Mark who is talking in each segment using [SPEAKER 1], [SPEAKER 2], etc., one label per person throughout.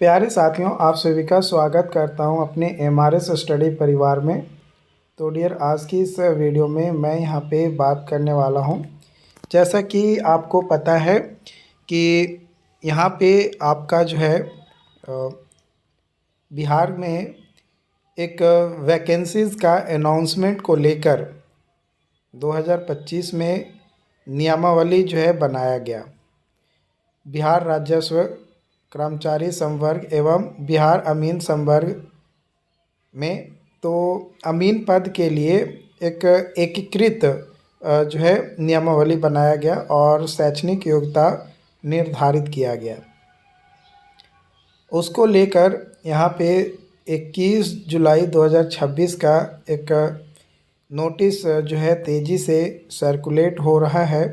[SPEAKER 1] प्यारे साथियों, आप सभी का स्वागत करता हूं अपने एमआरएस स्टडी परिवार में। तो डियर, आज की इस वीडियो में मैं यहां पे बात करने वाला हूं। जैसा कि आपको पता है कि यहां पे आपका जो है बिहार में एक वैकेंसीज़ का अनाउंसमेंट को लेकर 2025 में नियमावली जो है बनाया गया। बिहार राजस्व कर्मचारी संवर्ग एवं बिहार अमीन संवर्ग में तो अमीन पद के लिए एक एकीकृत जो है नियमावली बनाया गया और शैक्षणिक योग्यता निर्धारित किया गया। उसको लेकर यहाँ पे 21 जुलाई 2026 का एक नोटिस जो है तेज़ी से सर्कुलेट हो रहा है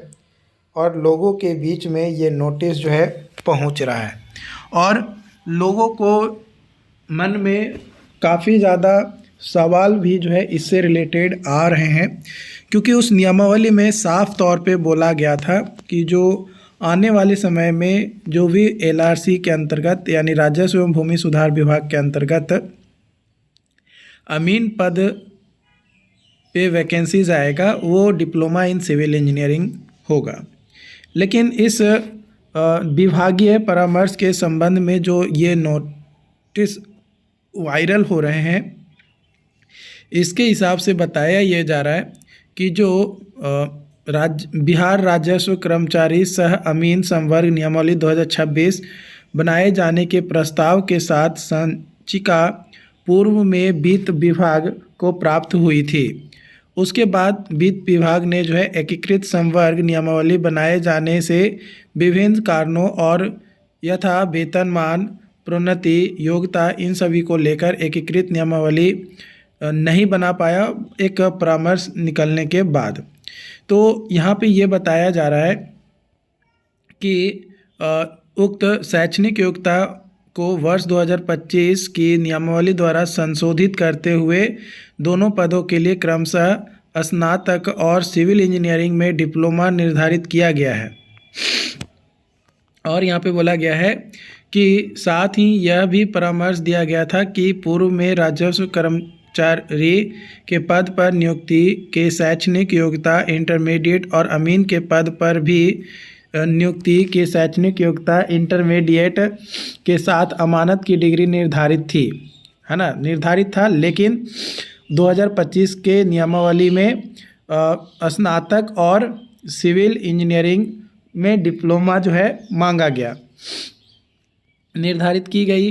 [SPEAKER 1] और लोगों के बीच में ये नोटिस जो है पहुँच रहा है और लोगों को मन में काफ़ी ज़्यादा सवाल भी जो है इससे रिलेटेड आ रहे हैं, क्योंकि उस नियमावली में साफ तौर पे बोला गया था कि जो आने वाले समय में जो भी एलआरसी के अंतर्गत यानी राजस्व एवं भूमि सुधार विभाग के अंतर्गत अमीन पद पे वैकेंसीज आएगा वो डिप्लोमा इन सिविल इंजीनियरिंग होगा। लेकिन इस विभागीय परामर्श के संबंध में जो ये नोटिस वायरल हो रहे हैं, इसके हिसाब से बताया ये जा रहा है कि जो बिहार राजस्व कर्मचारी सह अमीन संवर्ग नियमावली 2026 बनाए जाने के प्रस्ताव के साथ संचिका पूर्व में वित्त विभाग को प्राप्त हुई थी। उसके बाद वित्त विभाग ने जो है एकीकृत संवर्ग नियमावली बनाए जाने से विभिन्न कारणों और यथा वेतनमान, प्रोन्नति, योग्यता, इन सभी को लेकर एकीकृत नियमावली नहीं बना पाया एक परामर्श निकलने के बाद। तो यहाँ पे ये बताया जा रहा है कि उक्त शैक्षणिक योग्यता को वर्ष 2025 की नियमावली द्वारा संशोधित करते हुए दोनों पदों के लिए क्रमशः स्नातक और सिविल इंजीनियरिंग में डिप्लोमा निर्धारित किया गया है। और यहाँ पे बोला गया है कि साथ ही यह भी परामर्श दिया गया था कि पूर्व में राजस्व कर्मचारी के पद पर नियुक्ति के शैक्षणिक योग्यता इंटरमीडिएट और अमीन के पद पर भी नियुक्ति के शैक्षणिक योग्यता इंटरमीडिएट के साथ अमानत की डिग्री निर्धारित थी, है ना, निर्धारित था। लेकिन 2025 के नियमावली में स्नातक और सिविल इंजीनियरिंग में डिप्लोमा जो है मांगा गया, निर्धारित की गई।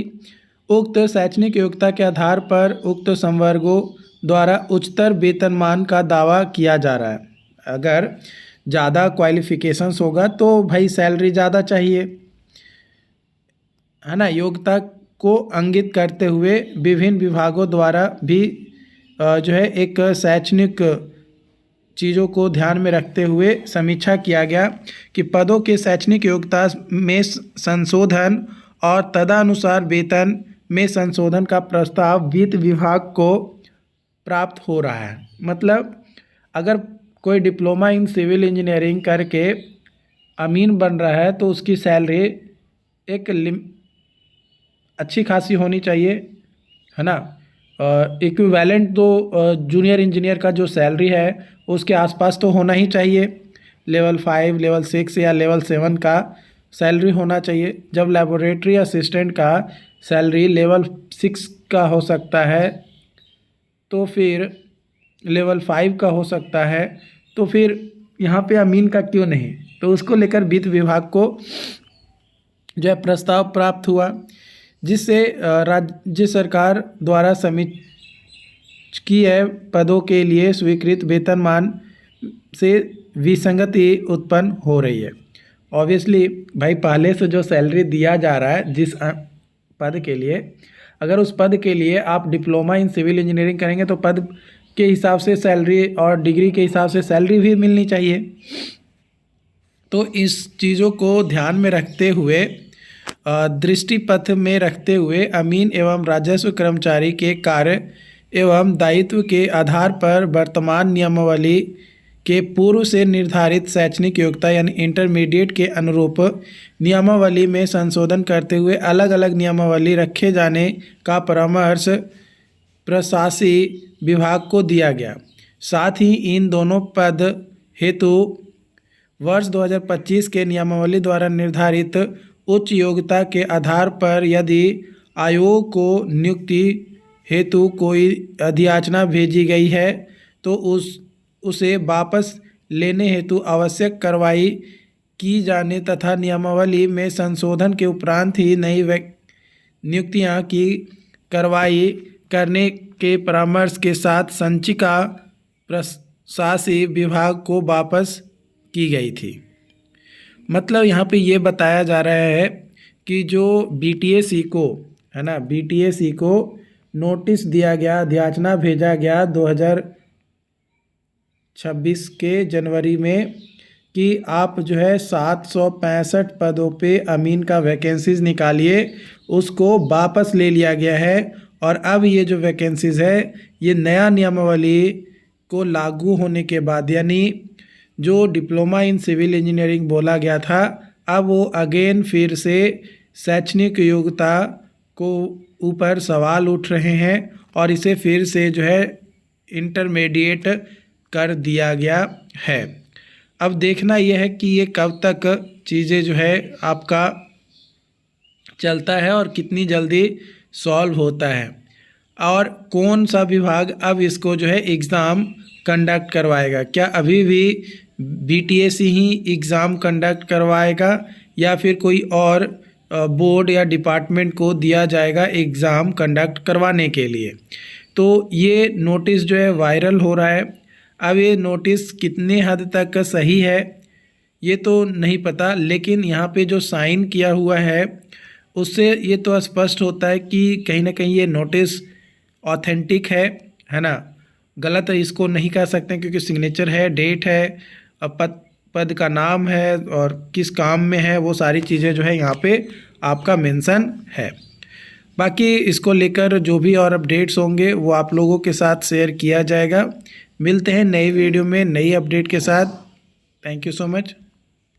[SPEAKER 1] उक्त शैक्षणिक योग्यता के आधार पर उक्त संवर्गों द्वारा उच्चतर वेतनमान का दावा किया जा रहा है। अगर ज़्यादा क्वालिफिकेशंस होगा तो भाई सैलरी ज़्यादा चाहिए, है ना। योग्यता को इंगित करते हुए विभिन्न विभागों द्वारा भी जो है एक शैक्षणिक चीज़ों को ध्यान में रखते हुए समीक्षा किया गया कि पदों के शैक्षणिक योग्यता में संशोधन और तदनुसार वेतन में संशोधन का प्रस्ताव वित्त विभाग को प्राप्त हो रहा है। मतलब अगर कोई डिप्लोमा इन सिविल इंजीनियरिंग करके अमीन बन रहा है तो उसकी सैलरी एक अच्छी खासी होनी चाहिए, है ना। इक्विवेलेंट तो जूनियर इंजीनियर का जो सैलरी है उसके आसपास तो होना ही चाहिए। लेवल 5, लेवल 6 या लेवल 7 का सैलरी होना चाहिए। जब लेबोरेटरी असिस्टेंट का सैलरी लेवल 6 का हो सकता है तो फिर लेवल 5 का हो सकता है, तो फिर यहाँ पे अमीन का क्यों नहीं। तो उसको लेकर वित्त विभाग को जो है प्रस्ताव प्राप्त हुआ, जिससे राज्य सरकार द्वारा समीक्षकीय पदों के लिए स्वीकृत वेतनमान से विसंगति उत्पन्न हो रही है। ऑब्वियसली भाई पहले से जो सैलरी दिया जा रहा है जिस पद के लिए, अगर उस पद के लिए आप डिप्लोमा इन सिविल इंजीनियरिंग करेंगे तो पद के हिसाब से सैलरी और डिग्री के हिसाब से सैलरी भी मिलनी चाहिए। तो इस चीज़ों को ध्यान में रखते हुए दृष्टिपथ में रखते हुए अमीन एवं राजस्व कर्मचारी के कार्य एवं दायित्व के आधार पर वर्तमान नियमावली के पूर्व से निर्धारित शैक्षणिक योग्यता यानी इंटरमीडिएट के अनुरूप नियमावली में संशोधन करते हुए अलग अलग नियमावली रखे जाने का परामर्श प्रशासी विभाग को दिया गया। साथ ही इन दोनों पद हेतु वर्ष 2025 के नियमावली द्वारा निर्धारित उच्च योग्यता के आधार पर यदि आयोग को नियुक्ति हेतु कोई अधियाचना भेजी गई है तो उसे वापस लेने हेतु आवश्यक कार्रवाई की जाने तथा नियमावली में संशोधन के उपरांत ही नई नियुक्तियां की कार्रवाई करने के परामर्श के साथ संचिका प्रशासी विभाग को वापस की गई थी। मतलब यहाँ पे ये बताया जा रहा है कि जो BTAC को है ना, BTAC को नोटिस दिया गया, अध्याचना भेजा गया 2026 के जनवरी में कि आप जो है 765 पदों पे अमीन का वैकेंसीज़ निकालिए, उसको वापस ले लिया गया है। और अब ये जो वैकेंसीज़ है ये नया नियमावली को लागू होने के बाद, यानी जो डिप्लोमा इन सिविल इंजीनियरिंग बोला गया था, अब वो अगेन फिर से शैक्षणिक योग्यता को ऊपर सवाल उठ रहे हैं और इसे फिर से जो है इंटरमीडिएट कर दिया गया है। अब देखना यह है कि ये कब तक चीज़ें जो है आपका चलता है और कितनी जल्दी सॉल्व होता है, और कौन सा विभाग अब इसको जो है एग्ज़ाम कंडक्ट करवाएगा। क्या अभी भी BTAC ही एग्ज़ाम कंडक्ट करवाएगा या फिर कोई और बोर्ड या डिपार्टमेंट को दिया जाएगा एग्ज़ाम कंडक्ट करवाने के लिए। तो ये नोटिस जो है वायरल हो रहा है। अब ये नोटिस कितने हद तक सही है ये तो नहीं पता, लेकिन यहाँ पे जो साइन किया हुआ है उससे ये तो स्पष्ट होता है कि कहीं ना कहीं ये नोटिस ऑथेंटिक है ना। गलत इसको नहीं कह सकते क्योंकि सिग्नेचर है, डेट है, पद का नाम है और किस काम में है, वो सारी चीज़ें जो है यहाँ पे आपका मेंशन है। बाकी इसको लेकर जो भी और अपडेट्स होंगे वो आप लोगों के साथ शेयर किया जाएगा। मिलते हैं नई वीडियो में नई अपडेट के साथ। Thank you so much.